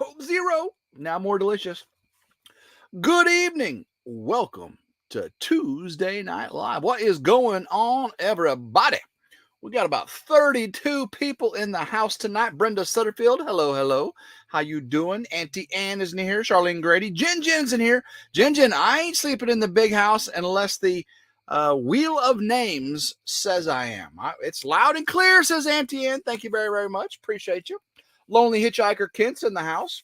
Coke Zero, now more delicious. Good evening. Welcome to Tuesday Night Live. What is going on, everybody? We got about 32 people in the house tonight. Brenda Sutterfield, hello, hello. How you doing? Auntie Ann is in here. Charlene Grady. Jen's in here. Jen, I ain't sleeping in the big house unless the Wheel of Names says I am. It's loud and clear, says Auntie Ann. Thank you very, very much. Appreciate you. Lonely Hitchhiker Kent's in the house.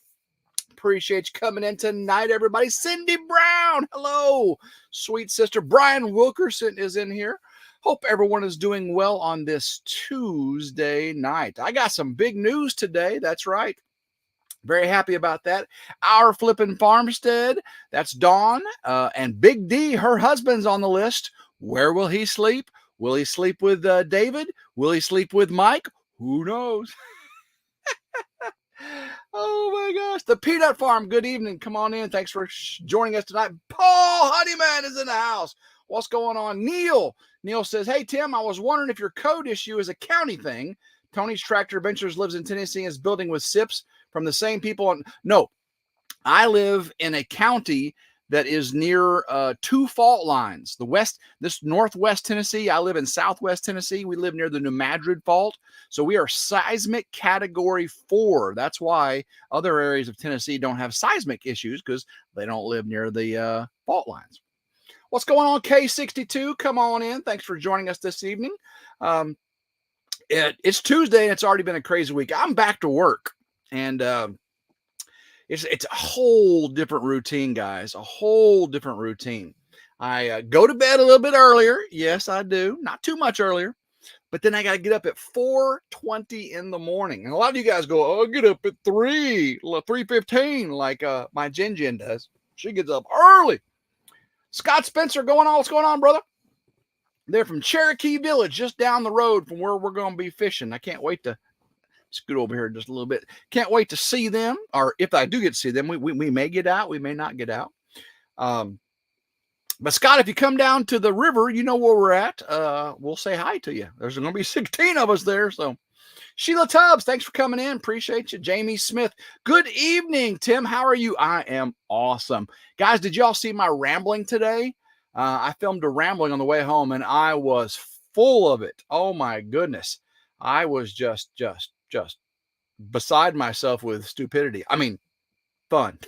Appreciate you coming in tonight, everybody. Cindy Brown, hello. Sweet sister. Brian Wilkerson is in here. Hope everyone is doing well on this Tuesday night. I got some big news today. That's right. Very happy about that. Our Flippin' Farmstead, that's Dawn. And Big D, her husband's on the list. Where will he sleep? Will he sleep with David? Will he sleep with Mike? Who knows? Oh my gosh. The Peanut Farm, good evening. Come on in. Thanks for joining us tonight. Paul Honeyman is in the house. What's going on? Neil says, hey, Tim, I was wondering if your code issue is a county thing. Tony's Tractor Ventures lives in Tennessee and is building with SIPs from the same people. No, I live in a county that is near two fault lines. This northwest Tennessee, I live in southwest Tennessee. We live near the New Madrid Fault. So we are seismic category 4. That's why other areas of Tennessee don't have seismic issues, because they don't live near the fault lines. What's going on, K62? Come on in. Thanks for joining us this evening. It's Tuesday, and it's already been a crazy week. I'm back to work, and it's a whole different routine, guys. A whole different routine. I go to bed a little bit earlier. Yes, I do. Not too much earlier. But then I got to get up at 4:20 in the morning. And a lot of you guys go, oh, get up at 3:15, like my Jen does. She gets up early. Scott Spencer, what's going on, brother? They're from Cherokee Village, just down the road from where we're going to be fishing. I can't wait to scoot over here just a little bit. Can't wait to see them, or if I do get to see them, we may get out, we may not get out. But Scott, if you come down to the river, you know where we're at. We'll say hi to you. There's going to be 16 of us there. So Sheila Tubbs, thanks for coming in. Appreciate you. Jamie Smith, good evening, Tim. How are you? I am awesome. Guys, did y'all see my rambling today? I filmed a rambling on the way home, and I was full of it. Oh my goodness. I was just beside myself with stupidity. I mean, fun.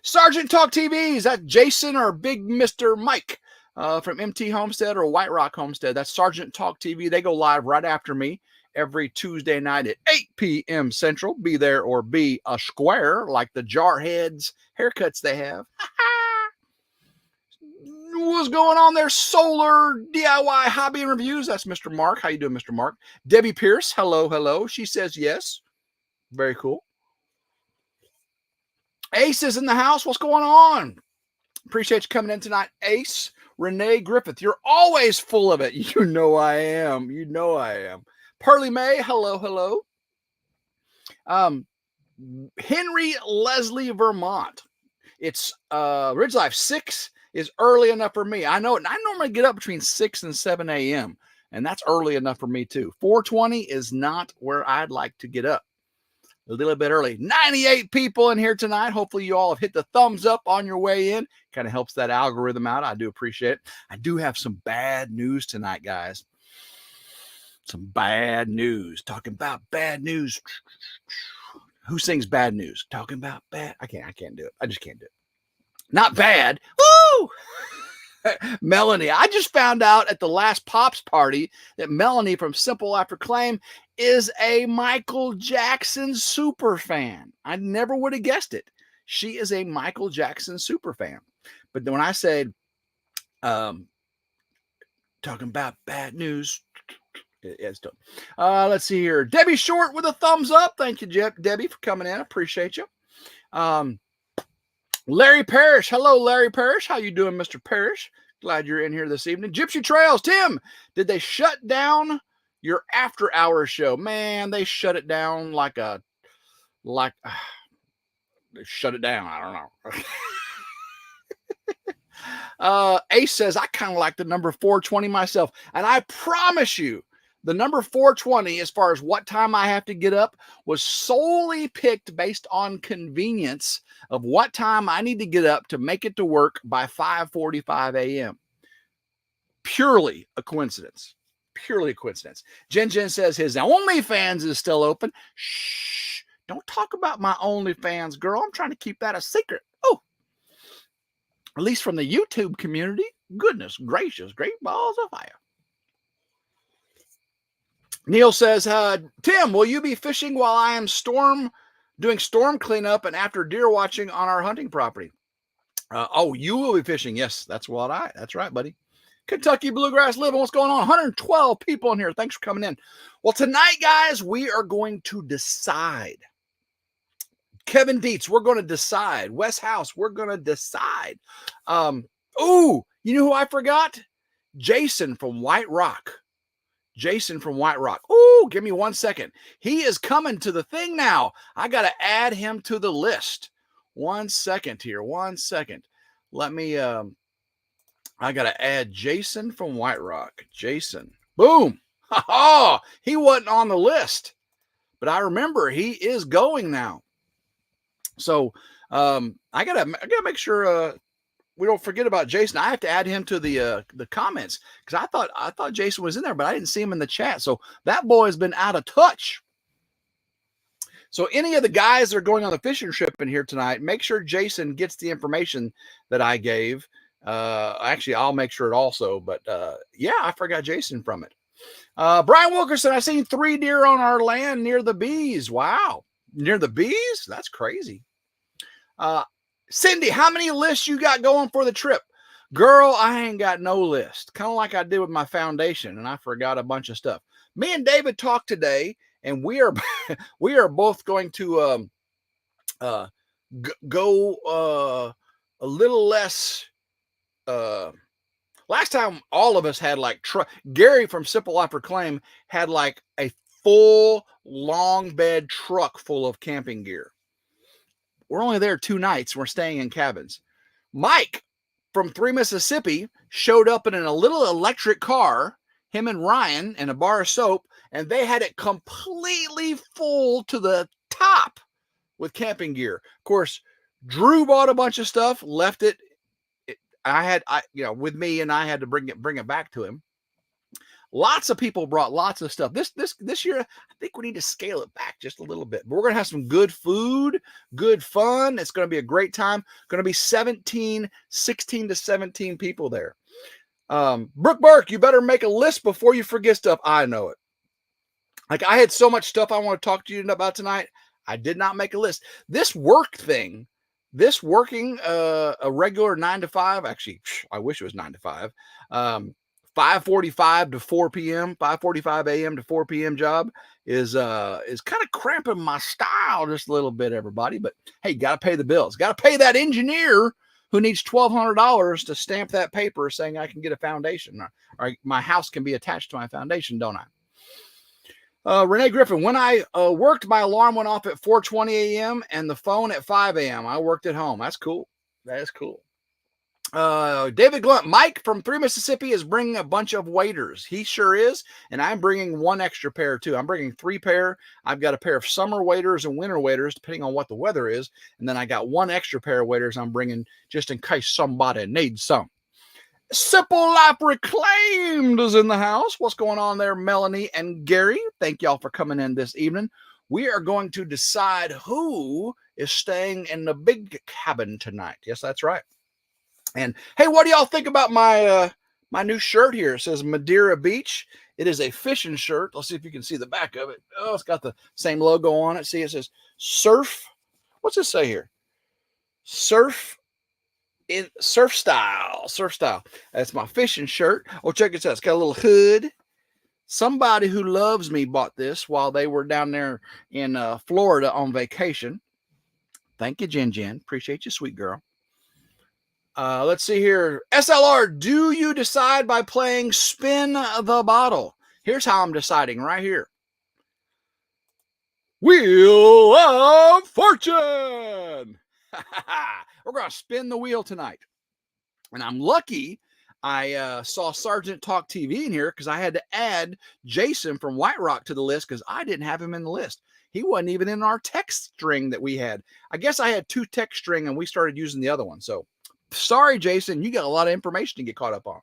Sergeant Talk TV, is that Jason or Big Mr. Mike from MT Homestead or White Rock Homestead? That's Sergeant Talk TV. They go live right after me every Tuesday night at 8 p.m. Central. Be there or be a square, like the Jarheads haircuts they have. What's going on there? Solar DIY Hobby and Reviews. That's Mr. Mark. How you doing, Mr. Mark? Debbie Pierce. Hello, hello. She says yes. Very cool. Ace is in the house. What's going on? Appreciate you coming in tonight, Ace. Renee Griffith. You're always full of it. You know I am. You know I am. Pearly May. Hello, hello. Henry Leslie Vermont. It's RidgeLife 6 is early enough for me. I know it. I normally get up between 6 and 7 a.m. and that's early enough for me too. 4:20 is not where I'd like to get up. A little bit early. 98 people in here tonight. Hopefully you all have hit the thumbs up on your way in. Kind of helps that algorithm out. I do appreciate it. I do have some bad news tonight, guys. Some bad news. Talking about bad news. Who sings bad news? Talking about bad. I can't do it. I just can't do it. Not bad. Woo! Melanie. I just found out at the last Pops party that Melanie from Simple After Claim is a Michael Jackson super fan. I never would have guessed it. She is a Michael Jackson super fan. But then when I said, talking about bad news, it's done. Let's see here. Debbie Short with a thumbs up. Thank you, Debbie, for coming in. Appreciate you. Larry Parrish. Hello, Larry Parrish. How you doing, Mr. Parrish? Glad you're in here this evening. Gypsy Trails. Tim, did they shut down your after hours show? Man, they shut it down they shut it down. I don't know. Ace says, I kind of like the number 420 myself. And I promise you The number 420, as far as what time I have to get up, was solely picked based on convenience of what time I need to get up to make it to work by 5:45 a.m. Purely a coincidence. Purely a coincidence. Jen says his OnlyFans is still open. Shh. Don't talk about my OnlyFans, girl. I'm trying to keep that a secret. Oh, at least from the YouTube community. Goodness gracious, great balls of fire. Neil says, Tim, will you be fishing while I am doing storm cleanup and after deer watching on our hunting property? Oh, you will be fishing. Yes, that's right, buddy. Kentucky Bluegrass Living. What's going on? 112 people in here. Thanks for coming in. Well, tonight, guys, we are going to decide. Kevin Dietz, we're going to decide. Wes House, we're going to decide. Oh, you know who I forgot? Jason from White Rock. Oh, give me 1 second. He is coming to the thing now. I got to add him to the list. 1 second here. 1 second. Let me, I got to add Jason from White Rock. Jason. Boom. Oh, he wasn't on the list, but I remember he is going now. So, I gotta make sure, we don't forget about Jason. I have to add him to the comments because I thought Jason was in there, but I didn't see him in the chat. So that boy has been out of touch. So any of the guys that are going on the fishing trip in here tonight, make sure Jason gets the information that I gave. Actually, I'll make sure it also. But yeah, I forgot Jason from it. Brian Wilkerson, I've seen 3 deer on our land near the bees. Wow, near the bees? That's crazy. Cindy, how many lists you got going for the trip? Girl, I ain't got no list. Kind of like I did with my foundation, and I forgot a bunch of stuff. Me and David talked today, and we are we are both going to go a little less. Last time, all of us had like Gary from Simple Life Reclaim had like a full long bed truck full of camping gear. We're only there 2 nights. We're staying in cabins. Mike from 3 Mississippi showed up in a little electric car, him and Ryan, and a bar of soap, and they had it completely full to the top with camping gear. Of course, Drew bought a bunch of stuff, left it. With me, and I had to bring it back to him. Lots of people brought lots of stuff. This year, I think we need to scale it back just a little bit. But we're going to have some good food, good fun. It's going to be a great time. Going to be 16 to 17 people there. Brooke Burke, you better make a list before you forget stuff. I know it. Like, I had so much stuff I want to talk to you about tonight. I did not make a list. This working a regular 9 to 5, actually, I wish it was 9 to 5, 5:45 to 4 p.m., 5:45 a.m. to 4 p.m. job is kind of cramping my style just a little bit, everybody. But hey, got to pay the bills. Got to pay that engineer who needs $1,200 to stamp that paper saying I can get a foundation or my house can be attached to my foundation, don't I? Renee Griffin, when I worked, my alarm went off at 4:20 a.m. and the phone at 5 a.m. I worked at home. That's cool. That is cool. David Glunt, Mike from 3 Mississippi is bringing a bunch of waders. He sure is. And I'm bringing 1 extra pair too. I'm bringing 3 pair. I've got a pair of summer waders and winter waders, depending on what the weather is. And then I got 1 extra pair of waders I'm bringing just in case somebody needs some. Simple Life Reclaimed is in the house. What's going on there, Melanie and Gary? Thank y'all for coming in this evening. We are going to decide who is staying in the big cabin tonight. Yes, that's right. And hey, what do y'all think about my my new shirt here? It says Madeira Beach. It is a fishing shirt. Let's see if you can see the back of it. Oh, it's got the same logo on it. See, it says surf. What's it say here? Surf style. That's my fishing shirt. Oh, check this out. It's got a little hood. Somebody who loves me bought this while they were down there in Florida on vacation. Thank you, Jen. Appreciate you, sweet girl. Let's see here. SLR, do you decide by playing Spin the Bottle? Here's how I'm deciding right here. Wheel of Fortune. We're going to spin the wheel tonight. And I'm lucky I saw Sergeant Talk TV in here because I had to add Jason from White Rock to the list because I didn't have him in the list. He wasn't even in our text string that we had. I guess I had 2 text string and we started using the other one. So sorry, Jason, you got a lot of information to get caught up on.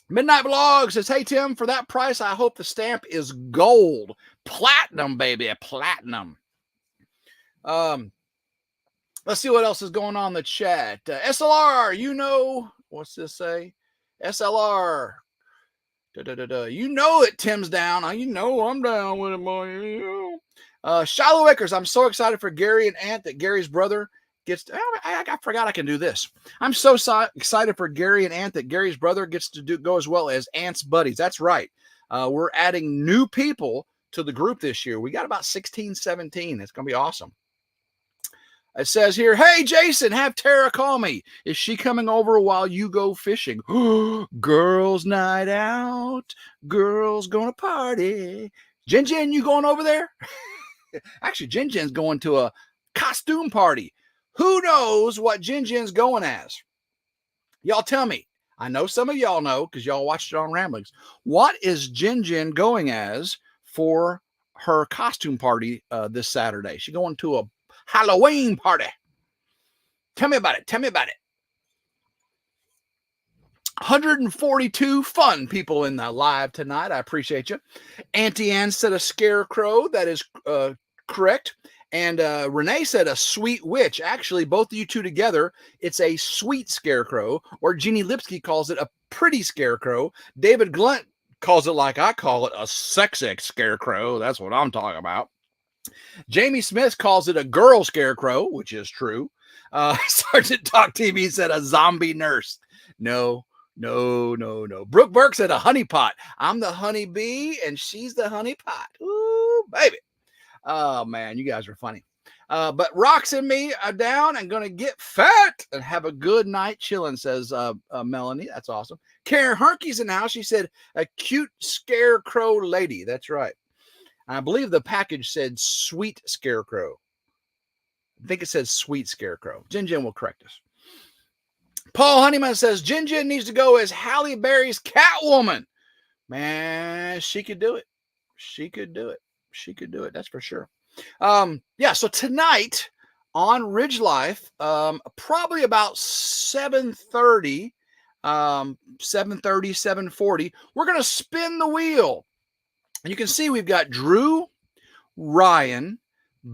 Midnight Vlog says, hey, Tim, for that price, I hope the stamp is gold. Platinum, baby, platinum. Let's see what else is going on in the chat. SLR, you know, what's this say? SLR. You know it, Tim's down. You know I'm down with it, boy. Shiloh Akers, I'm so excited for Gary and Ant that Gary's brother gets to, I forgot I can do this. I'm so excited for Gary and Ant that Gary's brother gets to go as well as Ant's buddies. That's right. We're adding new people to the group this year. We got about 16, 17. It's going to be awesome. It says here, hey, Jason, have Tara call me. Is she coming over while you go fishing? Girls' night out. Girls gonna party. Jin Jin, you going over there? Actually, Jin Jin's going to a costume party. Who knows what Jin Jin's going as? Y'all tell me. I know some of y'all know because y'all watched it on Ramblings. What is Jin Jin going as for her costume party this Saturday? She's going to a Halloween party. Tell me about it. Tell me about it. 142 fun people in the live tonight. I appreciate you. Auntie Ann said a scarecrow. That is correct. And Renee said a sweet witch. Actually, both of you two together, it's a sweet scarecrow, or Jeannie Lipsky calls it a pretty scarecrow. David Glunt calls it like I call it, a sexy scarecrow. That's what I'm talking about. Jamie Smith calls it a girl scarecrow, which is true. Sergeant Talk TV said a zombie nurse. No. Brooke Burke said a honeypot. I'm the honeybee and she's the honeypot. Ooh, baby. Oh, man, you guys are funny. But Rox and me are down and going to get fat and have a good night chilling, says Melanie. That's awesome. Karen Harkey's in the house. She said a cute scarecrow lady. That's right. I believe the package said sweet scarecrow. I think it says sweet scarecrow. Jin Jin will correct us. Paul Honeyman says Jin Jin needs to go as Halle Berry's Catwoman. Man, she could do it. She could do it. She could do it. That's for sure. Yeah, so tonight on RidgeLife, probably about 7:30, 7:40, we're going to spin the wheel. And you can see we've got Drew, Ryan,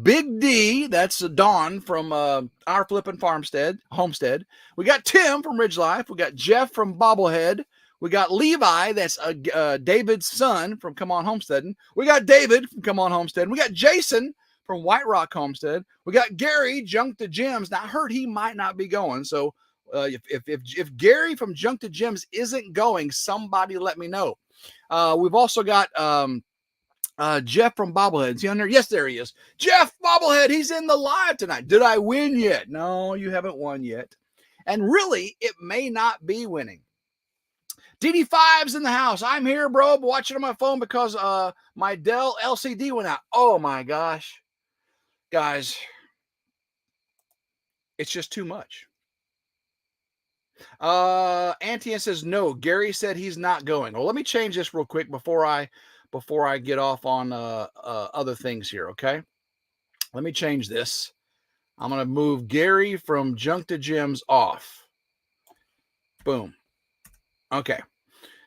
Big D, that's Dawn from our Flippin' Homestead. We got Tim from RidgeLife. We got Jeff from Bobblehead. We got Levi, that's David's son from Come On Homesteading. We got David from Come On Homesteading. We got Jason from White Rock Homestead. We got Gary, Junk to Gems. Now, I heard he might not be going, so if Gary from Junk to Gems isn't going, somebody let me know. We've also got Jeff from Bobblehead. Is he on there? Yes, there he is. Jeff Bobblehead, he's in the live tonight. Did I win yet? No, you haven't won yet. And really, it may not be winning. DD5's in the house. I'm here, bro, watching on my phone because my Dell LCD went out. Oh, my gosh. Guys, it's just too much. Antian says no. Gary said he's not going. Well, let me change this real quick before I get off on other things here. Okay, let me change this. I'm gonna move Gary from Junk to Gems off. Boom. Okay.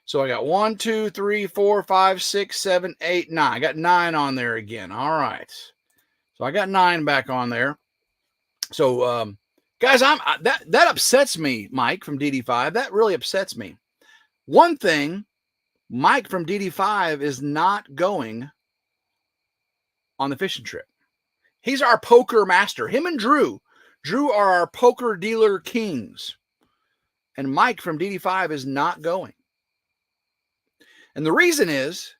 So I got 1, 2, 3, 4, 5, 6, 7, 8, 9. I got 9 on there again. All right. So I got 9 back on there. So guys, that upsets me, Mike from DD5. That really upsets me. One thing, Mike from DD5 is not going on the fishing trip. He's our poker master. Him and Drew are our poker dealer kings. And Mike from DD5 is not going. And the reason is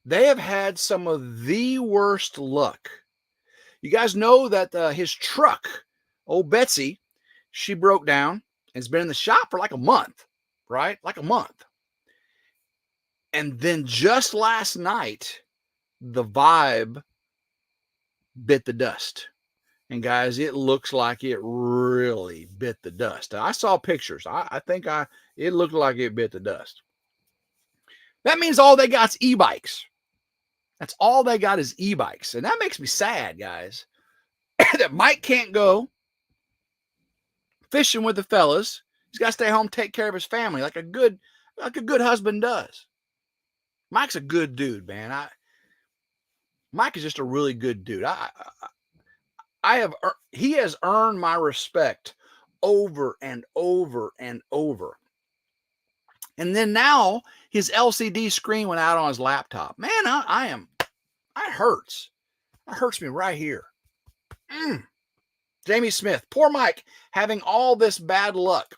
they have had some of the worst luck. You guys know that his truck, old Betsy, she broke down and has been in the shop for like a month, right? Like a month. And then just last night, the Vibe bit the dust. And guys, it looks like it really bit the dust. I saw pictures. I think it looked like it bit the dust. That means all they got's e-bikes. That's all they got is e-bikes. And that makes me sad, guys, that Mike can't go fishing with the fellas. He's got to stay home, take care of his family like a good husband does. Mike's a good dude, man. Mike is just a really good dude. He has earned my respect over and over and over. And then now his LCD screen went out on his laptop. Man, it hurts. It hurts me right here. Jamie Smith, poor Mike having all this bad luck.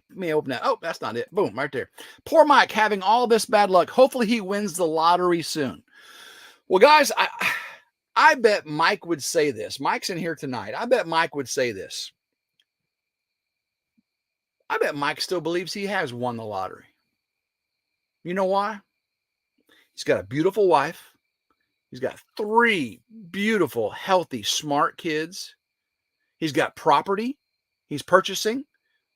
Let me open that. Oh, that's not it. Boom, right there. Poor Mike having all this bad luck. Hopefully he wins the lottery soon. Well, guys, I bet Mike would say this. Mike's in here tonight. I bet Mike would say this. I bet Mike still believes he has won the lottery. You know why? He's got a beautiful wife. He's got 3 beautiful, healthy, smart kids. He's got property he's purchasing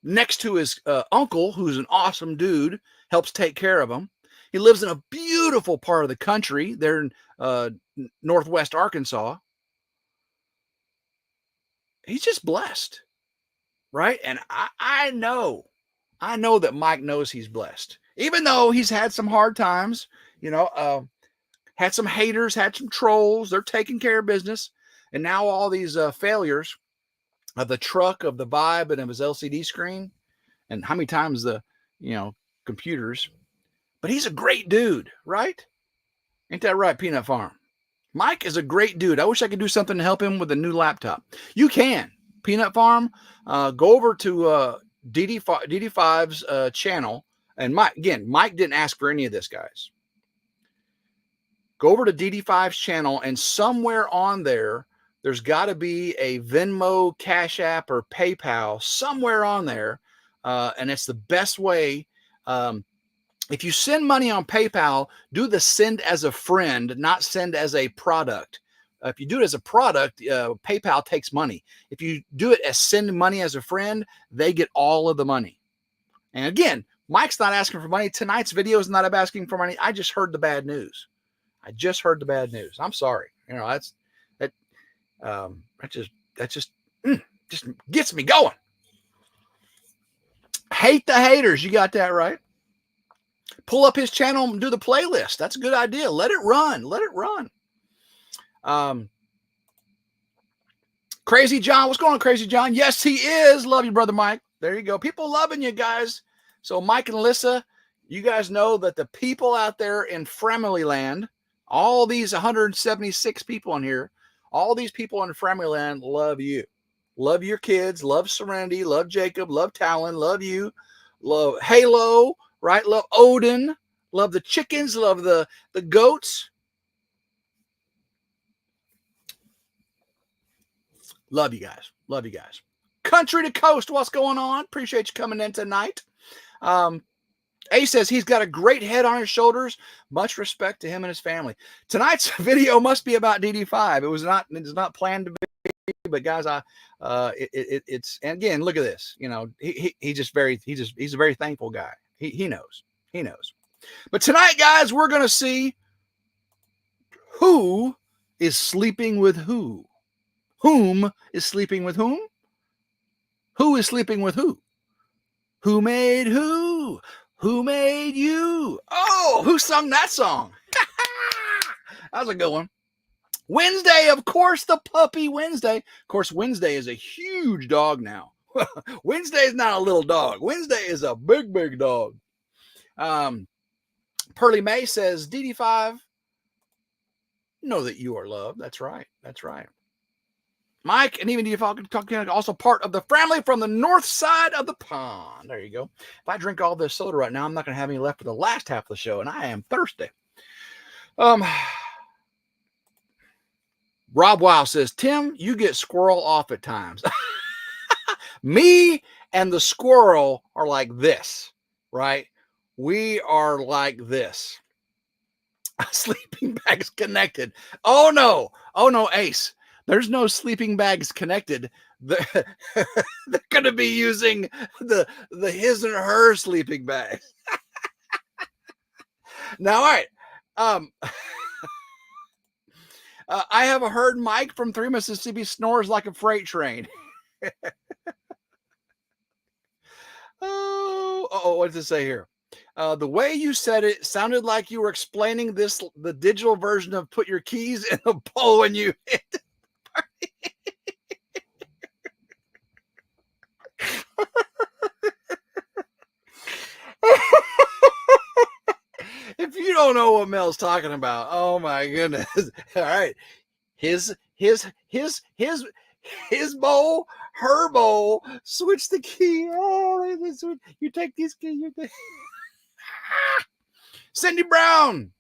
next to his uncle, who's an awesome dude, helps take care of him. He lives in a beautiful part of the country there in Northwest Arkansas. He's just blessed, right? And I know that Mike knows he's blessed, even though he's had some hard times, had some haters, had some trolls. They're taking care of business. And now all these failures of the truck, of the Vibe, and of his LCD screen, and how many times the, computers. But he's a great dude, right? Ain't that right, Peanut Farm? Mike is a great dude. I wish I could do something to help him with a new laptop. You can. Peanut Farm, go over to DD5's channel. And Mike didn't ask for any of this, guys. Go over to DD5's channel, and somewhere on there's got to be a Venmo, Cash App, or PayPal somewhere on there. And it's the best way. If you send money on PayPal, do the send as a friend, not send as a product. If you do it as a product, PayPal takes money. If you do it as send money as a friend, they get all of the money. And again, Mike's not asking for money. Tonight's video is not about asking for money. I just heard the bad news. I'm sorry. That just gets me going. Hate the haters. You got that right. Pull up his channel and do the playlist. That's a good idea. Let it run. Crazy John. What's going on, Crazy John? Yes, he is. Love you, Brother Mike. There you go. People loving you guys. So Mike and Alyssa, you guys know that the people out there in Framily land, all these 176 people in here, all these people in Framily land love you. Love your kids. Love Serenity. Love Jacob. Love Talon. Love you. Love Halo. Right? Love Odin. Love the chickens. Love the goats. Love you guys. Love you guys. Country to coast. What's going on? Appreciate you coming in tonight. A says he's got a great head on his shoulders. Much respect to him and his family. Tonight's video must be about DD5. It's not planned to be, but guys, it's, and again, look at this. He's a very thankful guy. He knows. But tonight, guys, we're going to see who is sleeping with who. Whom is sleeping with whom? Who is sleeping with who? Who made who? Who made you? Oh, who sung that song? That was a good one. Wednesday, of course, the puppy Wednesday. Of course, Wednesday is a huge dog now. Wednesday is not a little dog. Wednesday is a big, big dog. Pearly May says, DD5, know that you are loved. That's right. Mike and even DD5 also part of the family from the north side of the pond. There you go. If I drink all this soda right now, I'm not going to have any left for the last half of the show, and I am thirsty. Rob Wow says, Tim, you get squirrel off at times. Me and the squirrel are like this, right? We are like this. A sleeping bag is connected. Oh no, Ace. There's no sleeping bags connected. They're, they're going to be using the his and her sleeping bag. Now, all right. I have heard Mike from 3 Mississippi snores like a freight train. Oh, what does it say here? The way you said it sounded like you were explaining the digital version of put your keys in a bowl when you hit the party. If you don't know what Mel's talking about, oh my goodness. All right. His bowl, her bowl, switch the key. Oh, you take these keys. Cindy Brown.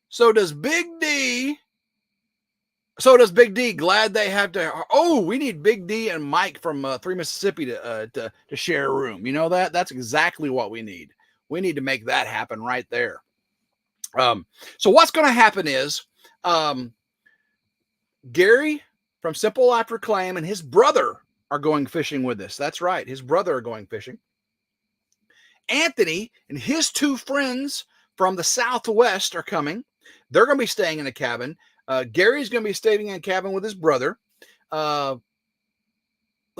So does Big D. Glad they have to. Oh, we need Big D and Mike from 3 Mississippi to share a room. You know that? That's exactly what we need. We need to make that happen right there. So what's going to happen is Gary from Simple After Claim and his brother are going fishing with us. That's right. His brother are going fishing. Anthony and his 2 friends from the Southwest are coming. They're going to be staying in a cabin. Gary's going to be staying in a cabin with his brother. Let's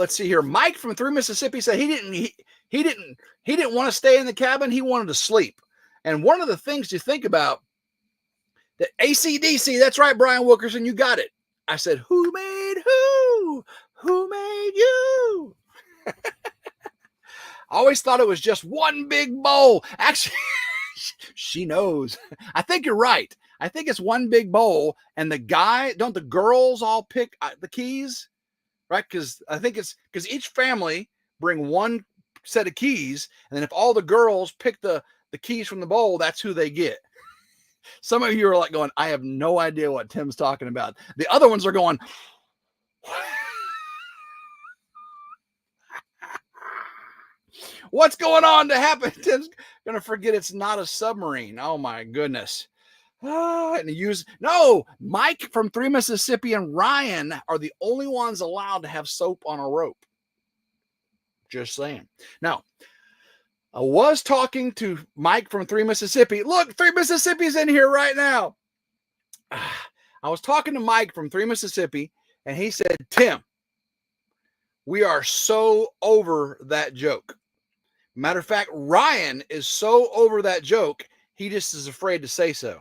see here. Mike from 3 Mississippi said he didn't want to stay in the cabin. He wanted to sleep. And one of the things to think about, that AC/DC, that's right, Brian Wilkerson, you got it. I said, who made who? Who made you? I always thought it was just one big bowl. Actually, she knows. I think you're right. I think it's one big bowl, and don't the girls all pick the keys? Right? Because I think it's because each family bring one set of keys, and then if all the girls pick the keys from the bowl, that's who they get. Some of you are like going, I have no idea what Tim's talking about. The other ones are going, what's going on to happen? Tim's going to forget it's not a submarine. Oh my goodness. Mike from 3 Mississippi and Ryan are the only ones allowed to have soap on a rope. Just saying. Now, I was talking to Mike from 3 Mississippi. Look, 3 Mississippi's in here right now. I was talking to Mike from 3 Mississippi, and he said, Tim, we are so over that joke. Matter of fact, Ryan is so over that joke, he just is afraid to say so.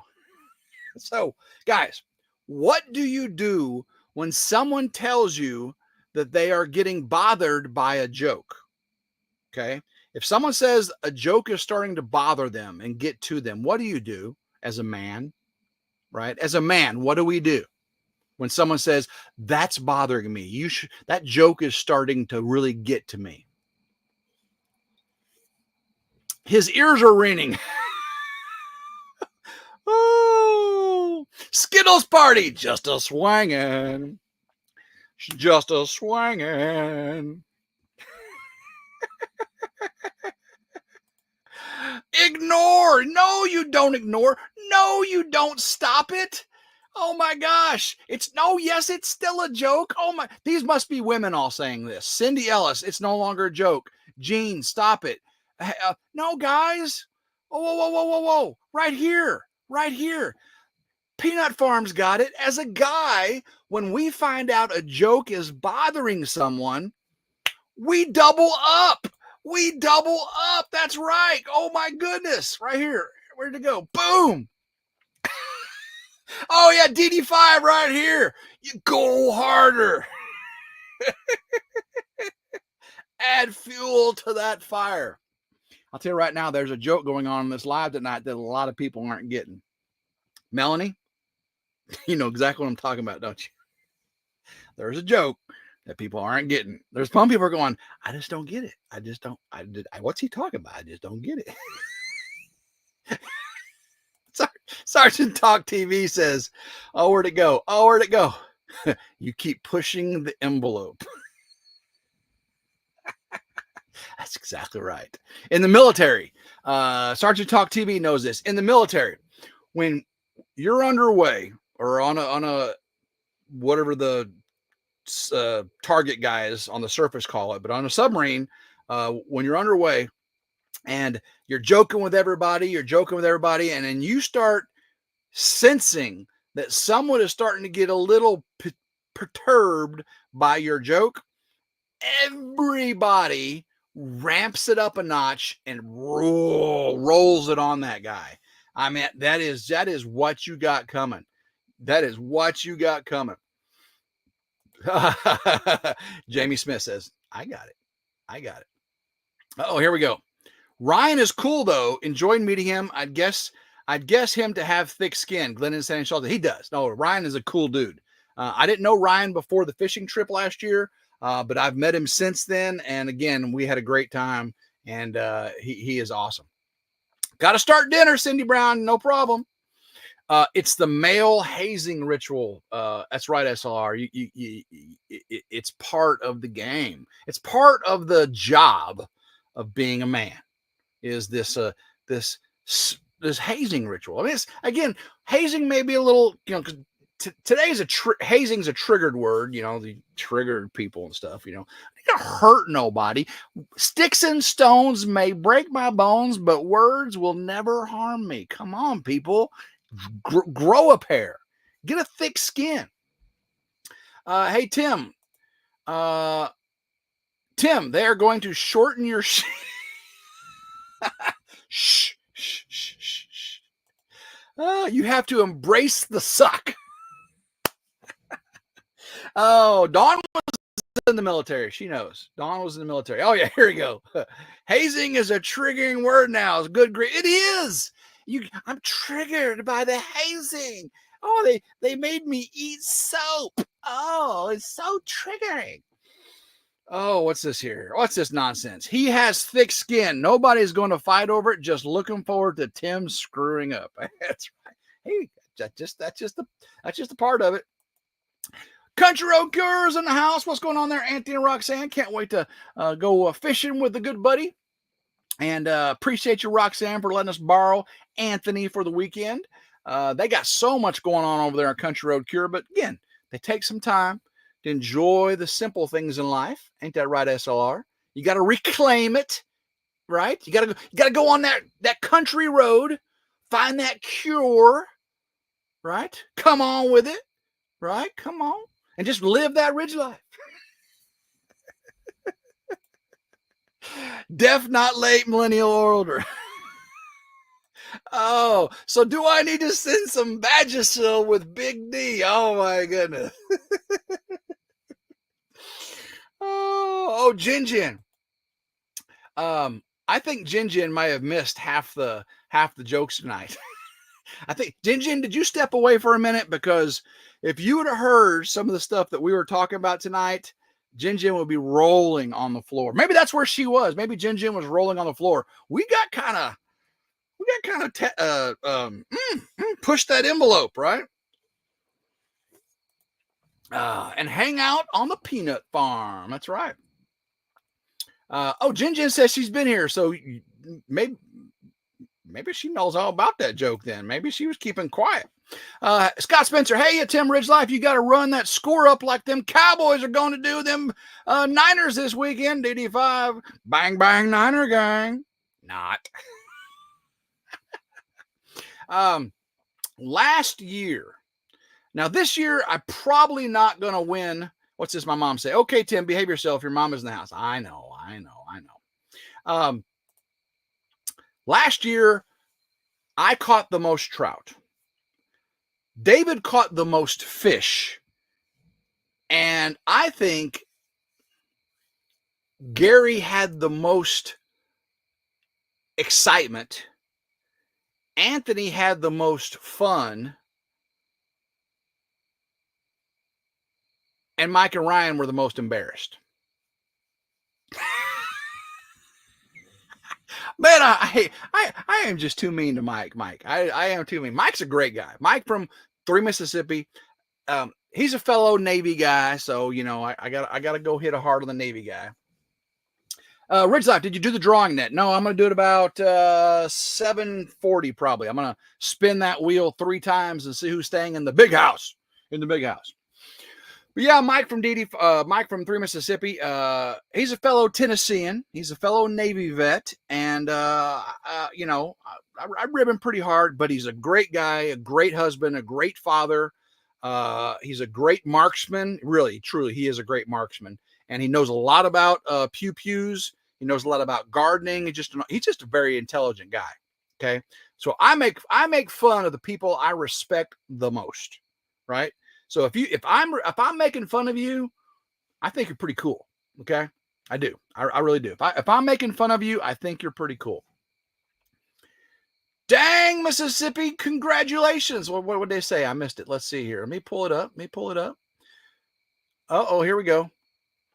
So, guys, what do you do when someone tells you that they are getting bothered by a joke? Okay. If someone says a joke is starting to bother them and get to them, what do you do as a man? Right? As a man, what do we do when someone says that's bothering me? That joke is starting to really get to me. His ears are ringing. Oh, Skittles party, just a swangin', just a swangin'. Ignore. No, you don't ignore. No, you don't stop it. Oh my gosh. Yes, it's still a joke. Oh my, these must be women all saying this. Cindy Ellis, it's no longer a joke. Jean, stop it. No, guys. Whoa. Right here. Peanut Farm's got it. As a guy, when we find out a joke is bothering someone, we double up. That's right. Oh my goodness. Right here. Where'd it go? Boom. Oh yeah, DD5 right here. You go harder. Add fuel to that fire. I'll tell you right now, there's a joke going on in this live tonight that a lot of people aren't getting. Melanie, you know exactly what I'm talking about, don't you? There's a joke that people aren't getting. There's some people are going, I just don't get it. What's he talking about? I just don't get it. Sergeant Talk TV says, oh, where'd it go? You keep pushing the envelope. That's exactly right. In the military, Sergeant Talk TV knows this. In the military, when you're underway or on a whatever the target guys on the surface call it. But on a submarine, when you're underway and you're joking with everybody, and then you start sensing that someone is starting to get a little perturbed by your joke, everybody ramps it up a notch and rolls it on that guy. I mean, that is what you got coming. That is what you got coming. Jamie Smith says, I got it. Oh, here we go. Ryan is cool though. Enjoyed meeting him. I'd guess him to have thick skin. Glenn is saying He does. No, Ryan is a cool dude. I didn't know Ryan before the fishing trip last year, but I've met him since then. And again, we had a great time, and he is awesome. Got to start dinner, Cindy Brown. No problem. It's the male hazing ritual. That's right, SLR. It's part of the game. It's part of the job of being a man. Is this hazing ritual? I mean, it's, again, hazing may be a little, because today's hazing's a triggered word. The triggered people and stuff. It don't hurt nobody. Sticks and stones may break my bones, but words will never harm me. Come on, people. Grow a pair. Get a thick skin. Hey, Tim. Tim, they are going to shorten your shh, shh, shh, shh, shh. You have to embrace the suck. Oh, Dawn was in the military. She knows. Dawn was in the military. Oh, yeah, here we go. Hazing is a triggering word now. It's good grief. It is. I'm triggered by the hazing. Oh, they made me eat soap. Oh, it's so triggering. Oh, what's this here? What's this nonsense? He has thick skin. Nobody's going to fight over it. Just looking forward to Tim screwing up. That's right. Hey, that's just a part of it. Country Road Cures in the house. What's going on there, Anthony and Roxanne? Can't wait to go fishing with the good buddy. And appreciate you, Roxanne, for letting us borrow Anthony for the weekend. They got so much going on over there on Country Road Cure. But again, they take some time to enjoy the simple things in life. Ain't that right, SLR? You got to reclaim it, right? You got to go on that country road, find that cure, right? Come on with it, right? Come on. And just live that Ridge life. Deaf, not late, millennial or older. Oh, so do I need to send some Vagisil with Big D? Oh my goodness. Oh, Jin Jin. I think Jin Jin might have missed half the jokes tonight. I think, Jin Jin, did you step away for a minute? Because if you would have heard some of the stuff that we were talking about tonight, Jin Jin would be rolling on the floor. Maybe that's where she was. Maybe Jin Jin was rolling on the floor. We got kind of push that envelope, right? And hang out on the peanut farm. That's right. Oh, Jin Jin says she's been here, so maybe she knows all about that joke then. Maybe she was keeping quiet. Scott Spencer, hey, Tim RidgeLife, you got to run that score up like them Cowboys are going to do them Niners this weekend. DD5, bang, bang, Niner gang. Not. Last year. Now, this year, I'm probably not going to win. What's this my mom say? Okay, Tim, behave yourself. Your mom is in the house. I know. Last year, I caught the most trout. David caught the most fish. And I think Gary had the most excitement. Anthony had the most fun. And Mike and Ryan were the most embarrassed. Man, I am just too mean to Mike. I am too mean. Mike's a great guy. Mike from 3 Mississippi. He's a fellow Navy guy, so I gotta go hit a heart on the Navy guy. RidgeLife, did you do the drawing net? No, I'm gonna do it about 7:40 probably. I'm gonna spin that wheel 3 times and see who's staying in the big house. Yeah, Mike from Mike from 3 Mississippi. He's a fellow Tennessean. He's a fellow Navy vet, and you know, I rib him pretty hard. But he's a great guy, a great husband, a great father. He's a great marksman. Really, truly, he is a great marksman, and he knows a lot about pew pews. He knows a lot about gardening. He's just a very intelligent guy. Okay, so I make fun of the people I respect the most, right? So if I'm making fun of you, I think you're pretty cool. Okay, I do. I really do. If I'm making fun of you, I think you're pretty cool. Dang, Mississippi! Congratulations. What would they say? I missed it. Let's see here. Let me pull it up. Oh, here we go.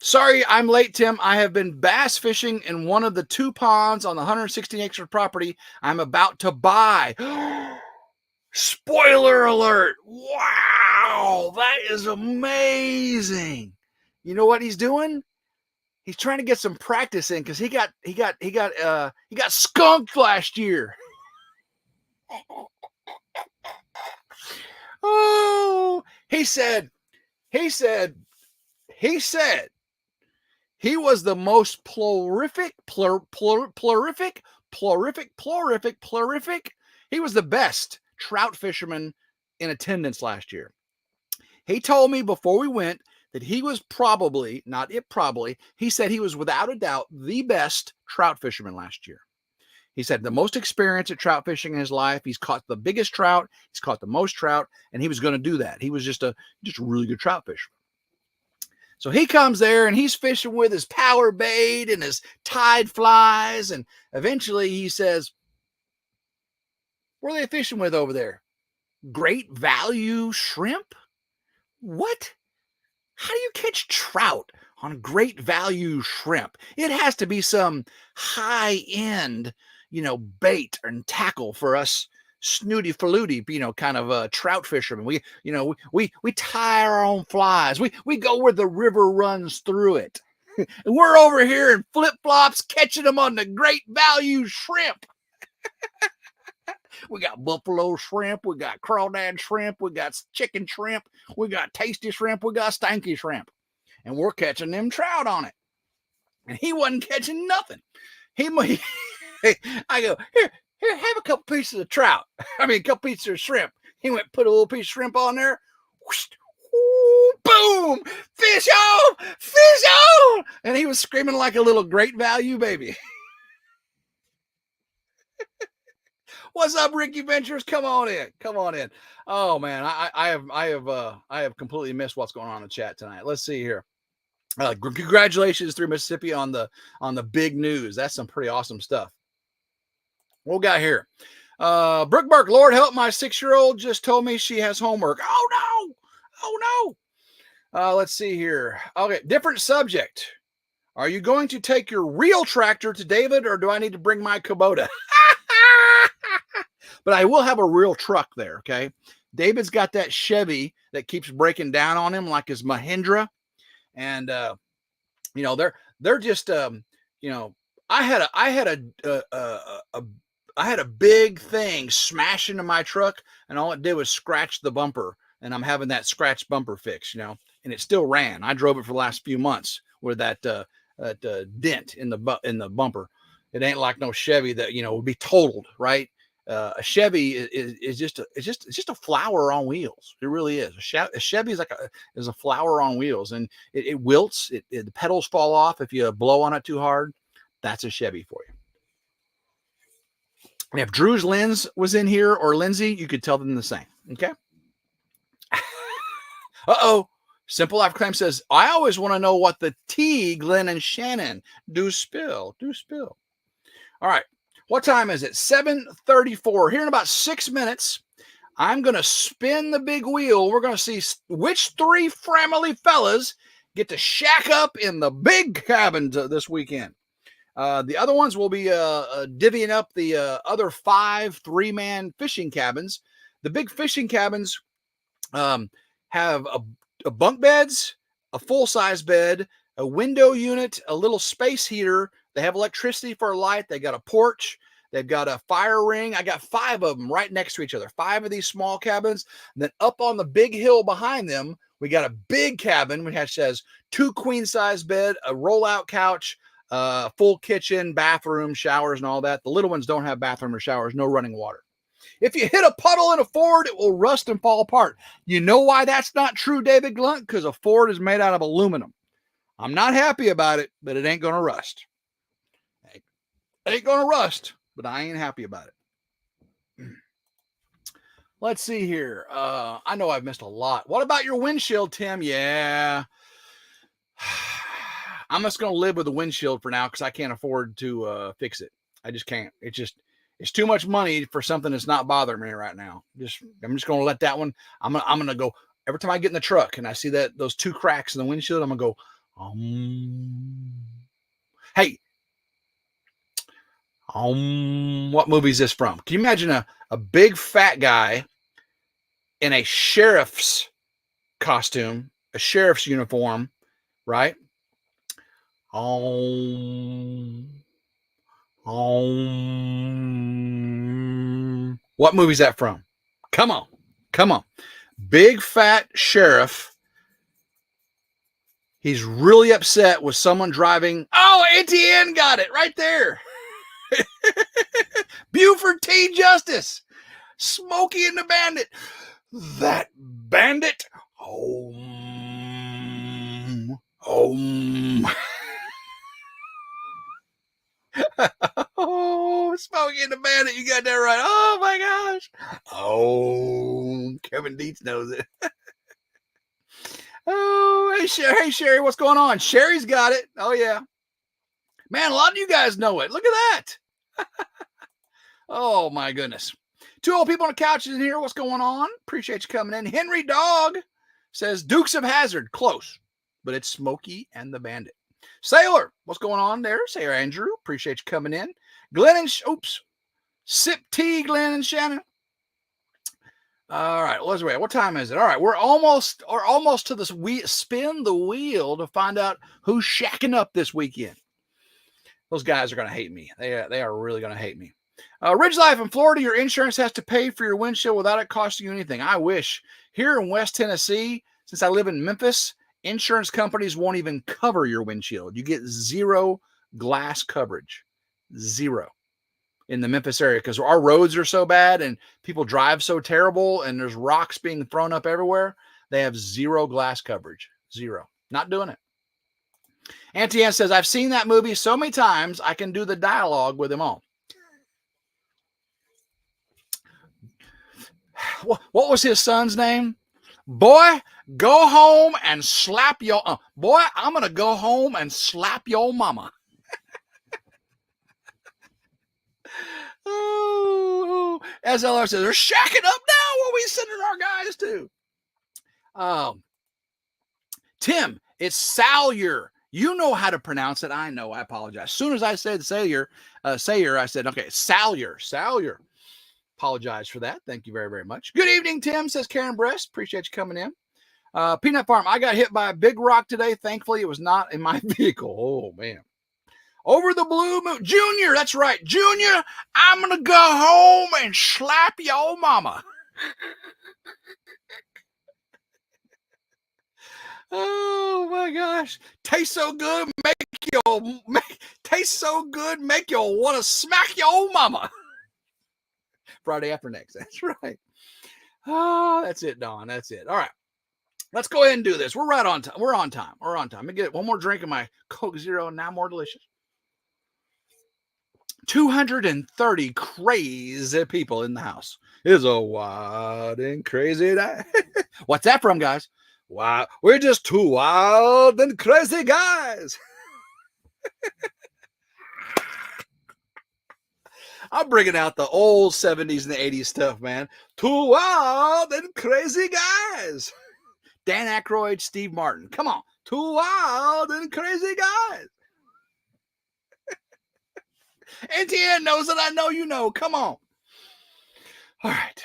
Sorry, I'm late, Tim. I have been bass fishing in one of the 2 ponds on the 116 acre property I'm about to buy. Spoiler alert. Wow, that is amazing. You know what he's doing? He's trying to get some practice in because he got skunked last year. Oh, he said he was the most plurific. He was the best trout fisherman in attendance last year. He told me before we went that he was he said he was without a doubt the best trout fisherman last year. He said the most experience at trout fishing in his life. He's caught the biggest trout. He's caught the most trout, and he was going to do that. He was just a really good trout fisherman. So he comes there and he's fishing with his power bait and his tide flies. And eventually he says, what are they fishing with over there? Great value shrimp? What? How do you catch trout on great value shrimp? It has to be some high end, bait and tackle for us snooty faluty, kind of trout fishermen. We tie our own flies. We go where the river runs through it. And we're over here in flip-flops catching them on the great value shrimp. We got buffalo shrimp, we got crawdad shrimp, we got chicken shrimp, we got tasty shrimp, we got stanky shrimp. And we're catching them trout on it. And he wasn't catching nothing. I go, here, have a couple pieces of trout. A couple pieces of shrimp. He went, put a little piece of shrimp on there. Whoosh, whoo, boom, fish on, fish on. And he was screaming like a little great value baby. What's up, Ricky Ventures? Come on in. Oh man, I have completely missed what's going on in the chat tonight. Let's see here. Congratulations through Mississippi on the big news. That's some pretty awesome stuff. What we got here? Brookmark, Lord help my 6-year-old just told me she has homework. Oh no. Let's see here. Okay, different subject. Are you going to take your real tractor to David, or do I need to bring my Kubota? But I will have a real truck there, okay? David's got that Chevy that keeps breaking down on him like his Mahindra. And they're just I had a big thing smash into my truck, and all it did was scratch the bumper, and I'm having that scratch bumper fix, and it still ran. I drove it for the last few months with that dent in the bumper. It ain't like no Chevy that would be totaled, right? A Chevy is just a flower on wheels. It really is. A Chevy is a flower on wheels, and it wilts. The pedals fall off if you blow on it too hard. That's a Chevy for you. And if Drew's lens was in here, or Lindsay, you could tell them the same. Okay. Simple Life Claim says, I always want to know what the tea Glenn and Shannon do spill. All right. What time is it? 7:34. Here in about 6 minutes, I'm going to spin the big wheel. We're going to see which 3 Framily fellas get to shack up in the big cabin this weekend. The other ones will be divvying up the other 5 3-man fishing cabins. The big fishing cabins have a bunk beds, a full-size bed, a window unit, a little space heater. They have electricity for a light. They got a porch. They've got a fire ring. I got 5 of them right next to each other. 5 of these small cabins. And then up on the big hill behind them, we got a big cabin which has 2 queen-size bed, a roll-out couch, full kitchen, bathroom, showers, and all that. The little ones don't have bathroom or showers, no running water. If you hit a puddle in a Ford, it will rust and fall apart. You know why that's not true, David Glunt? Because a Ford is made out of aluminum. I'm not happy about it, but it ain't going to rust. It ain't going to rust, but I ain't happy about it. Let's see here. I know I've missed a lot. What about your windshield, Tim? Yeah. I'm just going to live with the windshield for now because I can't afford to fix it. I just can't. It's too much money for something that's not bothering me right now. I'm just going to let that one. I'm going to go every time I get in the truck and I see those 2 cracks in the windshield. I'm going to go, hey, what movie is this from? Can you imagine a big fat guy in a sheriff's costume, a sheriff's uniform, right? What movie is that from? Come on. Big fat sheriff. He's really upset with someone driving. Oh, ATN got it right there. Buford T. Justice. Smokey and the Bandit. That bandit. Oh, Smokey and the Bandit. You got that right. Oh, my gosh. Oh, Kevin Dietz knows it. Oh, hey, Sherry, what's going on? Sherry's got it. Oh, yeah. Man, a lot of you guys know it. Look at that. Oh, my goodness. 2 old people on the couch in here. What's going on? Appreciate you coming in. Henry Dog says Dukes of Hazzard. Close, but it's Smokey and the Bandit. Sailor, what's going on there? Sailor Andrew, appreciate you coming in. Glenn and Sip Tea, Glenn and Shannon. All right, let's wait. What time is it? All right, we're almost to this. Spin the wheel to find out who's shacking up this weekend. Those guys are going to hate me. They are really going to hate me. RidgeLife in Florida, your insurance has to pay for your windshield without it costing you anything. I wish. Here in West Tennessee, since I live in Memphis, insurance companies won't even cover your windshield. You get 0 glass coverage. 0 in the Memphis area because our roads are so bad and people drive so terrible and there's rocks being thrown up everywhere. They have 0 glass coverage. 0. Not doing it. Auntie Ann says, I've seen that movie so many times, I can do the dialogue with them all. What was his son's name? Boy, go home and slap your... boy, I'm going to go home and slap your mama. Oh, SLR says, they're shacking up now. What are we sending our guys to? Tim, it's Salyer. You know how to pronounce it. I know. I apologize. As soon as I said Sayer, I said, okay, Salyer. Apologize for that. Thank you very, very much. Good evening, Tim, says Karen Brest. Appreciate you coming in. Peanut Farm, I got hit by a big rock today. Thankfully, it was not in my vehicle. Oh, man. Over the blue moon. Junior, that's right. Junior, I'm going to go home and slap your mama. Oh, my gosh. Tastes so good, make you want to smack your mama. Friday after next. That's right. Oh, that's it, Dawn. That's it. All right. Let's go ahead and do this. We're right on time. We're on time. Let me get one more drink of my Coke Zero, now more delicious. 230 crazy people in the house. It's a wild and crazy day. What's that from, guys? Wow, we're just 2 wild and crazy guys. I'm bringing out the old 70s and the 80s stuff, man. 2 wild and crazy guys. Dan Aykroyd, Steve Martin. Come on. 2 wild and crazy guys. NTN knows that I know you know. Come on. All right.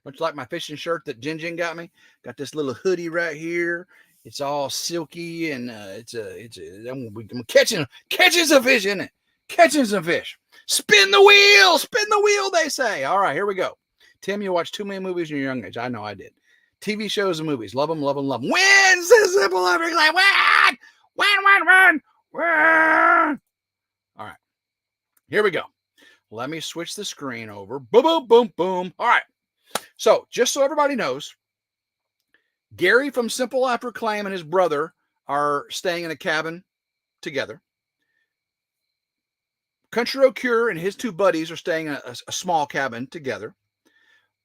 Don't you like my fishing shirt that Jin got me? Got this little hoodie right here. It's all silky, and I'm catching some fish in it. Catching some fish. Spin the wheel, they say. All right, here we go. Tim, you watched too many movies in your young age. I know I did. TV shows and movies. Love them, love them, love them. Wins the simple every like win. All right, here we go. Let me switch the screen over. Boom, boom, boom, boom. All right. So just so everybody knows, Gary from Simple After Claim and his brother are staying in a cabin together. Country Road Cure and his two buddies are staying in a small cabin together.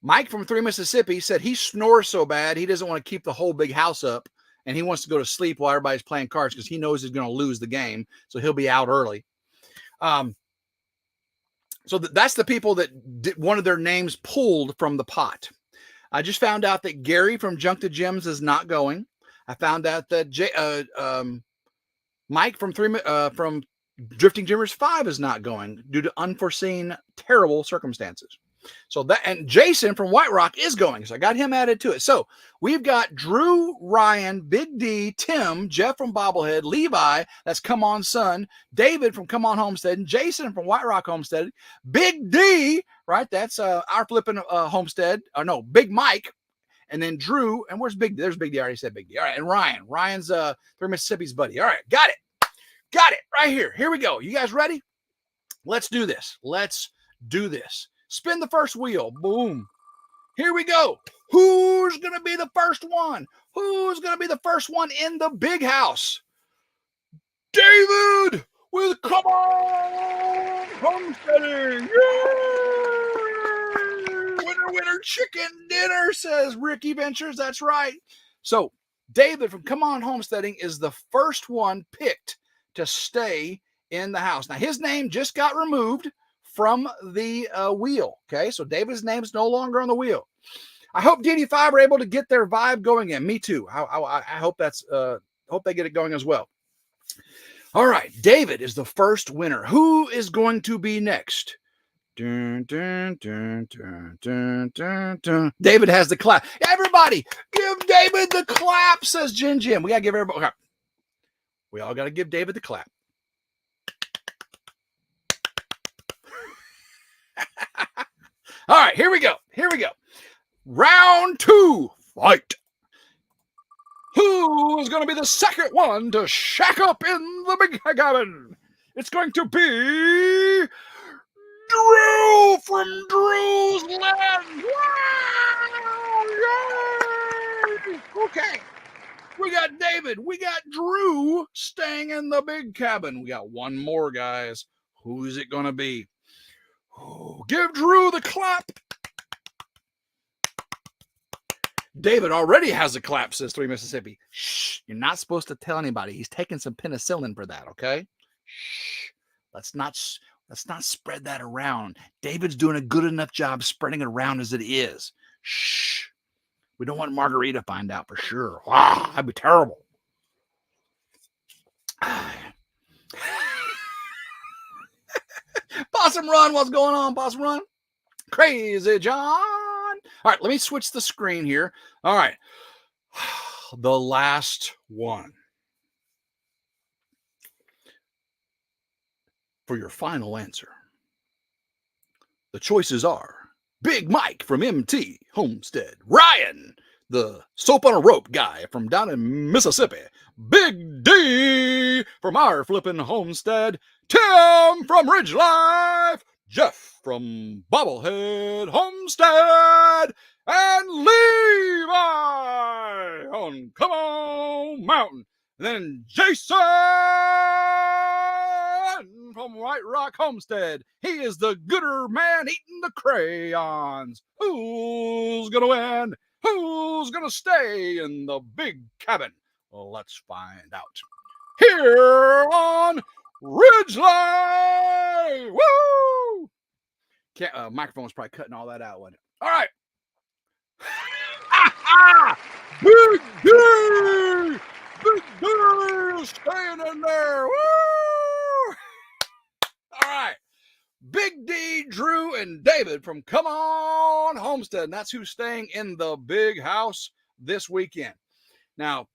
Mike from 3 Mississippi said he snores so bad he doesn't want to keep the whole big house up, and he wants to go to sleep while everybody's playing cards because he knows he's going to lose the game, so he'll be out early. So that's the people that wanted their names pulled from the pot. I just found out that Gary from Junk to Gems is not going. I found out that Mike from Drifting Dreamers 5 is not going due to unforeseen terrible circumstances. So that, and Jason from White Rock is going. So I got him added to it. So we've got Drew, Ryan, Big D, Tim, Jeff from Bobblehead, Levi, that's Come On Son, David from Come On Homestead, and Jason from White Rock Homestead, Big D, right? That's our flipping homestead. No, Big Mike. And then Drew, and where's Big D? There's Big D. I already said Big D. All right. And Ryan. Ryan's 3 Mississippi's buddy. All right. Got it. Got it right here. Here we go. You guys ready? Let's do this. Let's do this. Spin the first wheel. Boom. Here we go. Who's going to be the first one? Who's going to be the first one in the big house? David with Come On Homesteading. Yay! Winner, winner, chicken dinner, says Ricky Ventures. That's right. So David from Come On Homesteading is the first one picked to stay in the house. Now, his name just got removed from the wheel. Okay, so David's name is no longer on the wheel. I hope DD5 are able to get their vibe going in. Me too. I hope that's hope they get it going as well. All right, David is the first winner. Who is going to be next? Dun, dun, dun, dun, dun, dun, dun. David has the clap. Everybody, give David the clap, says Jin Jim. We gotta give everybody. Okay. We all gotta give David the clap. All right, here we go. Here we go. Round 2, fight. Who is going to be the second one to shack up in the big cabin? It's going to be Drew from Drew's Land. Yay! Okay. We got David. We got Drew staying in the big cabin. We got one more, guys. Who's it going to be? Oh, give Drew the clap. David already has a clap, says 3 Mississippi. Shh, you're not supposed to tell anybody. He's taking some penicillin for that, okay? Shh. Let's not spread that around. David's doing a good enough job spreading it around as it is. Shh. We don't want Margarita to find out for sure. Wow, that'd be terrible. Possum Run, what's going on, Possum Run? Crazy John. All right, let me switch the screen here. All right, the last one. For your final answer, the choices are Big Mike from MT Homestead, Ryan, the soap on a rope guy from down in Mississippi, Big D from our flipping homestead, Tim from RidgeLife, Jeff from Bobblehead Homestead, and Levi on Come On Mountain. And then Jason from White Rock Homestead. He is the gooder man eating the crayons. Who's going to win? Who's going to stay in the big cabin? Well, let's find out. Here on RidgeLife! Woo! Microphone's probably cutting all that out, wasn't it? All right. Big D! Big D staying in there. Woo! All right. Big D, Drew, and David from Come On Homestead. And that's who's staying in the big house this weekend. Now,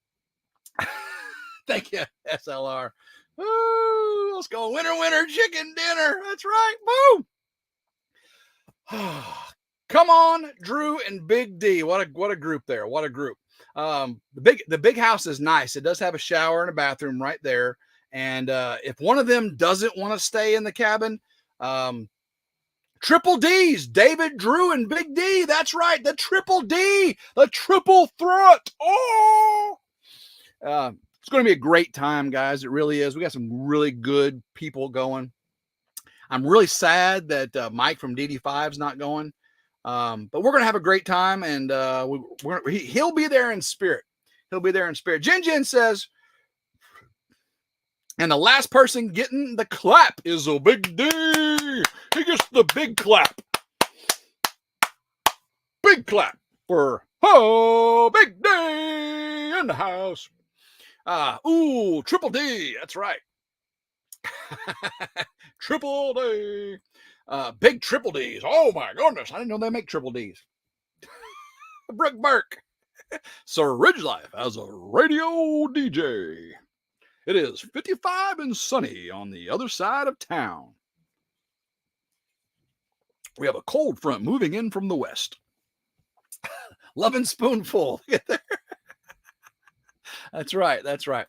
Thank you, SLR. Woo, let's go. Winner, winner, chicken dinner. That's right. Boom. Come on, Drew and Big D. What a group there. What a group. The big house is nice. It does have a shower and a bathroom right there. And if one of them doesn't want to stay in the cabin, triple D's, David, Drew, and Big D. That's right. The triple D, the triple threat. Oh, it's going to be a great time, guys. It really is. We got some really good people going. I'm really sad that Mike from DD5 is not going. But we're going to have a great time, and he'll be there in spirit. He'll be there in spirit. Jen says, and the last person getting the clap is a Big D. He gets the big clap. Big clap for Big D in the house. Triple D. That's right. Triple D. Big triple D's. Oh my goodness. I didn't know they make triple D's. Brooke Burke. Sir RidgeLife as a radio DJ. It is 55 and sunny on the other side of town. We have a cold front moving in from the west. Loving spoonful. That's right. That's right.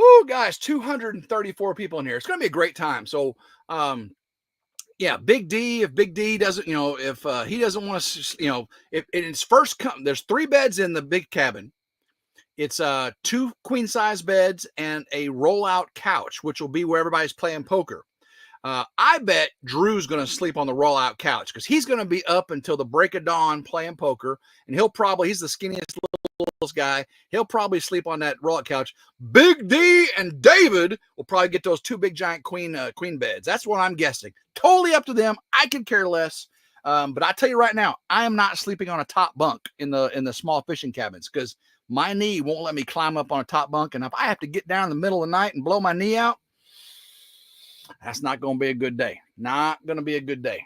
Oh, guys, 234 people in here. It's going to be a great time. So, yeah, Big D, if Big D doesn't, if he doesn't want to, if it's first come, there's 3 beds in the big cabin. It's 2 queen size beds and a rollout couch, which will be where everybody's playing poker. I bet Drew's going to sleep on the rollout couch because he's going to be up until the break of dawn playing poker, and he's the skinniest little guy. He'll probably sleep on that rollout couch. Big D and David will probably get those 2 big giant queen beds. That's what I'm guessing. Totally up to them. I could care less. But I tell you right now, I am not sleeping on a top bunk in the small fishing cabins because my knee won't let me climb up on a top bunk. And if I have to get down in the middle of the night and blow my knee out, that's not going to be a good day. Not going to be a good day.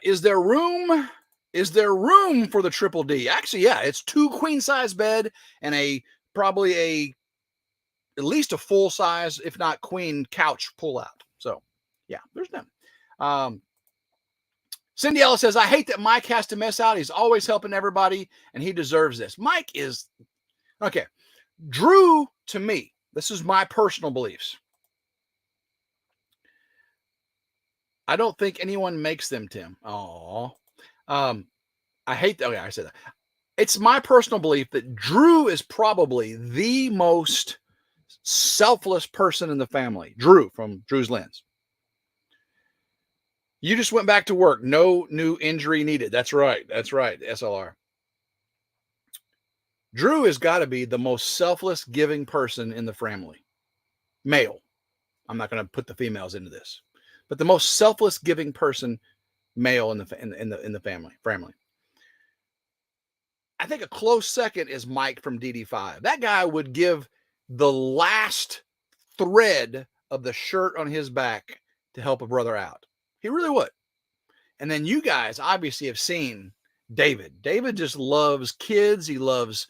Is there room? Is there room for the triple D? Actually, yeah, it's 2 queen size bed and probably at least a full size, if not queen couch pull out. So yeah, there's them. Cindy Ellis says, I hate that Mike has to miss out. He's always helping everybody and he deserves this. Mike is okay. Drew, to me, this is my personal beliefs. I don't think anyone makes them, Tim. Oh, I hate that. Okay, I said that. It's my personal belief that Drew is probably the most selfless person in the family. Drew from Drew's Lens. You just went back to work. No new injury needed. That's right. That's right. SLR. Drew has got to be the most selfless giving person in the family. Male. I'm not going to put the females into this, but the most selfless giving person, male in the family. I think a close second is Mike from DD5. That guy would give the last thread of the shirt on his back to help a brother out. He really would. And then you guys obviously have seen David. David just loves kids. He loves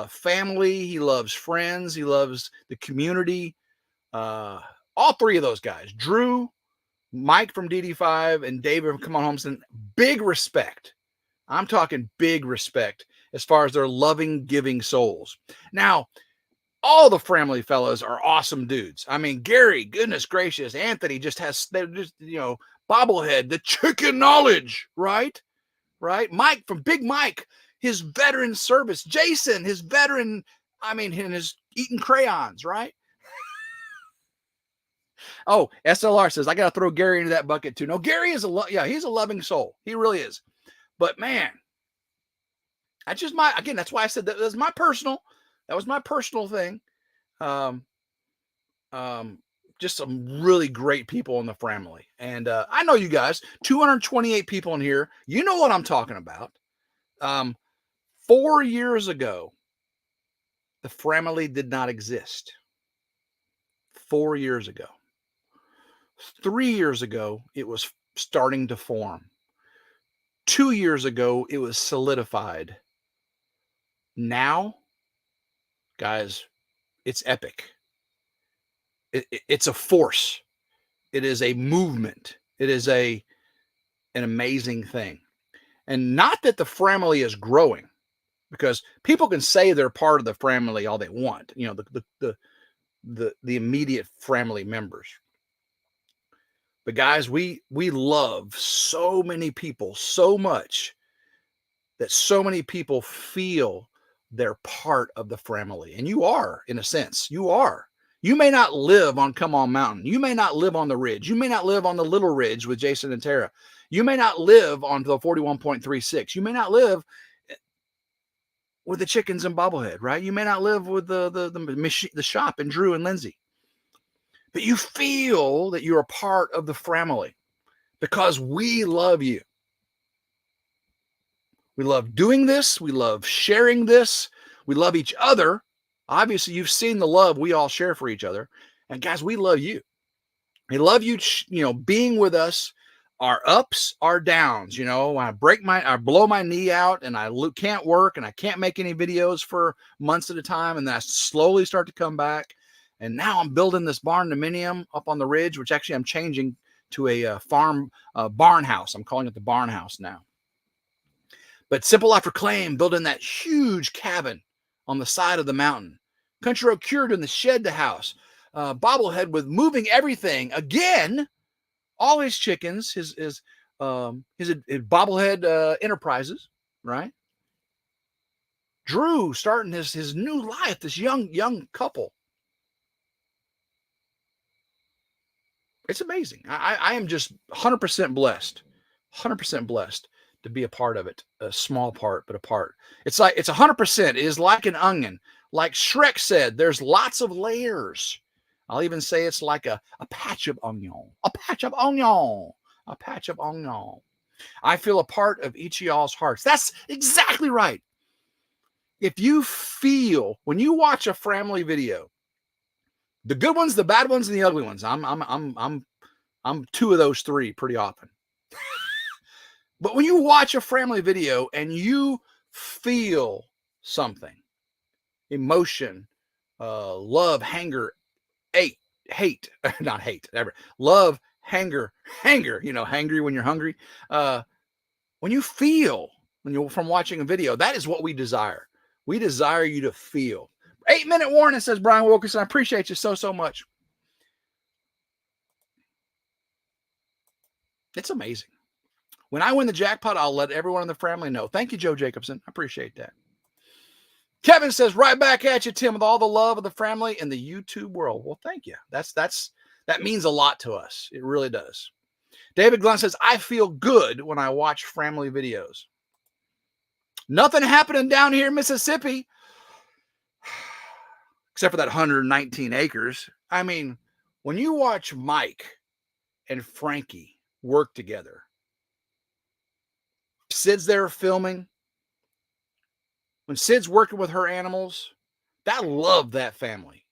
family. He loves friends. He loves the community. All 3 of those guys, Drew, Mike from DD5, and David from Come On Homestead, big respect. I'm talking big respect as far as their loving, giving souls. Now, all the Framily fellows are awesome dudes. I mean, Gary, goodness gracious, Anthony they're just, bobblehead, the chicken knowledge, right? Right? Mike from Big Mike, his veteran service. Jason, his veteran, and his eating crayons, right? Oh, SLR says, I got to throw Gary into that bucket too. No, Gary is he's a loving soul. He really is. But man, that's just that's why I said that was my personal thing. Just some really great people in the family. And I know you guys, 228 people in here. You know what I'm talking about. 4 years ago, the Framily did not exist. 4 years ago. 3 years ago, it was starting to form. 2 years ago, it was solidified. Now, guys, it's epic. It's a force. It is a movement. It is an amazing thing. And not that the Framily is growing, because people can say they're part of the Framily all they want, you know, the immediate Framily members. But guys, we love so many people so much that so many people feel they're part of the Framily. And you are, in a sense, you are. You may not live on Come On Mountain. You may not live on the Ridge. You may not live on the Little Ridge with Jason and Tara. You may not live on the 41.36. You may not live with the chickens and bobblehead, right? You may not live with the shop and Drew and Lindsay. But you feel that you're a part of the Framily because we love you. We love doing this. We love sharing this. We love each other. Obviously, you've seen the love we all share for each other. And guys, we love you. We love you, you know, being with us, our ups, our downs. You know, when I blow my knee out and I can't work and I can't make any videos for months at a time. And then I slowly start to come back. And now I'm building this barn dominium up on the ridge, which actually I'm changing to a barn house. I'm calling it the barn house now. But Simple Life Reclaim, building that huge cabin on the side of the mountain. Country Road Cured in the shed to house. Bobblehead with moving everything. Again, all his chickens, his Bobblehead Enterprises, right? Drew starting his new life, this young couple. It's amazing. I am just 100% blessed. 100% blessed to be a part of it. A small part, but a part. It's 100%. It is like an onion. Like Shrek said, there's lots of layers. I'll even say it's like a patch of onion. A patch of onion. A patch of onion. I feel a part of each of y'all's hearts. That's exactly right. If you feel, when you watch a Framily video, the good ones, the bad ones, and the ugly ones, I'm two of those three pretty often. But when you watch a Framily video and you feel something, emotion, love, hanger, hate, not hate, ever, love, hanger, you know, hangry when you're hungry. When you feel, from watching a video, that is what we desire. We desire you to feel. 8-minute warning, says Brian Wilkerson. I appreciate you so much. It's amazing. When I win the jackpot, I'll let everyone in the Framily know. Thank you, Joe Jacobson. I appreciate that. Kevin says, right back at you, Tim, with all the love of the Framily and the YouTube world. Well, thank you. That means a lot to us. It really does. David Glenn says, I feel good when I watch Framily videos. Nothing happening down here in Mississippi, except for that 119 acres. I mean, when you watch Mike and Frankie work together, Sid's there filming. When Sid's working with her animals, I love that family.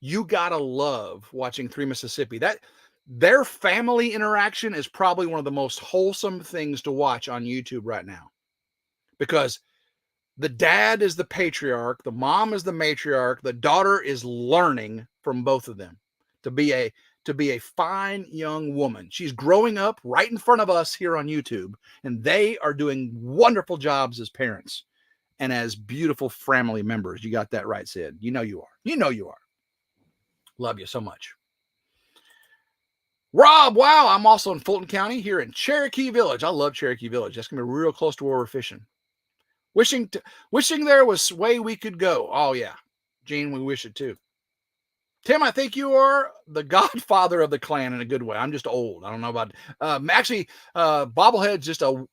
You gotta love watching 3 Mississippi. Their family interaction is probably one of the most wholesome things to watch on YouTube right now, because the dad is the patriarch, the mom is the matriarch, the daughter is learning from both of them to be a fine young woman. She's growing up right in front of us here on YouTube, and they are doing wonderful jobs as parents and as beautiful Framily members. You got that right, Sid. You know you are. You know you are. Love you so much. Rob, wow, I'm also in Fulton County here in Cherokee Village. I love Cherokee Village. That's going to be real close to where we're fishing. Wishing there was a way we could go. Oh, yeah. Gene, we wish it too. Tim, I think you are the godfather of the clan in a good way. I'm just old. I don't know about actually, Bobblehead's just a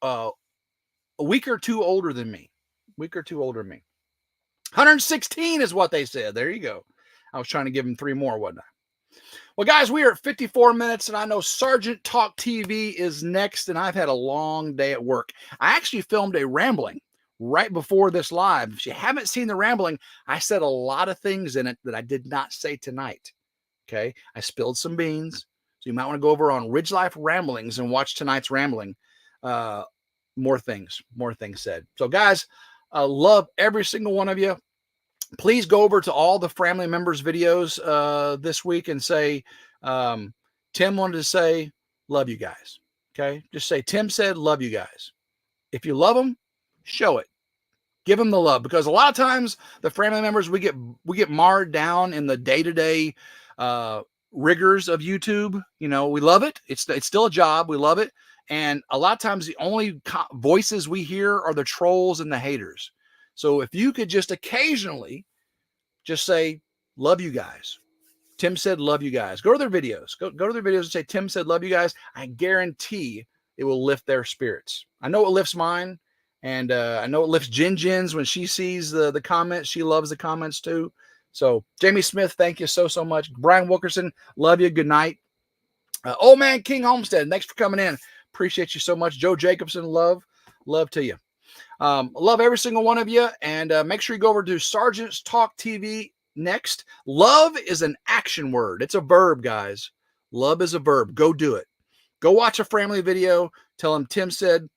week or two older than me. 116 is what they said. There you go. I was trying to give him 3 more, wasn't I? Well, guys, we are at 54 minutes, and I know Sergeant Talk TV is next, and I've had a long day at work. I actually filmed a rambling right before this live. If you haven't seen the rambling, I said a lot of things in it that I did not say tonight. Okay. I spilled some beans. So you might want to go over on RidgeLife Ramblings and watch tonight's rambling. More things said. So guys, I love every single one of you. please go over to all the family members videos this week and say, Tim wanted to say, love you guys. Okay. Just say, Tim said, love you guys. If you love them, show it. Give them the love, because a lot of times the family members, we get marred down in the day-to-day rigors of YouTube. You know, we love it. It's still a job. We love it. And a lot of times the only voices we hear are the trolls and the haters. So if you could just occasionally just say, love you guys. Tim said, love you guys. Go to their videos. Go to their videos and say, Tim said, love you guys. I guarantee it will lift their spirits. I know it lifts mine. And I know it lifts Jin's when she sees the comments. She loves the comments too. So Jamie Smith, thank you so much. Brian Wilkerson, love you. Good night. Old Man King Homestead, thanks for coming in. Appreciate you so much. Joe Jacobson, love to you. Love every single one of you. And make sure you go over to Sergeant's Talk TV next. Love is an action word. It's a verb, guys. Love is a verb. Go do it. Go watch a Framily video. Tell them Tim said,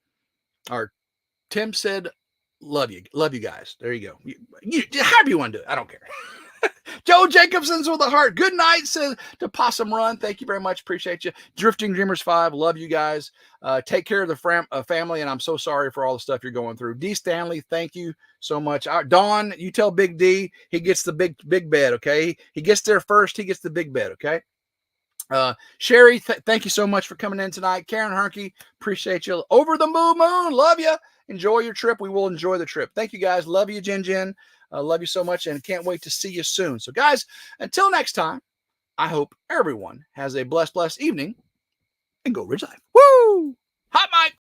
love you guys. There you go. You however you want to do it. I don't care. Joe Jacobson's with a heart. Good night, says to Possum Run. Thank you very much. Appreciate you. Drifting Dreamers 5. Love you guys. Take care of the family. And I'm so sorry for all the stuff you're going through. D. Stanley, thank you so much. Dawn, you tell Big D he gets the big bed. Okay. He gets there first. He gets the big bed. Okay. Sherry, thank you so much for coming in tonight. Karen Herky, appreciate you. Over the moon, love you. Enjoy your trip. We will enjoy the trip. Thank you, guys. Love you, Jin. Love you so much, and can't wait to see you soon. So, guys, until next time, I hope everyone has a blessed evening, and go RidgeLife. Woo! Hot mic.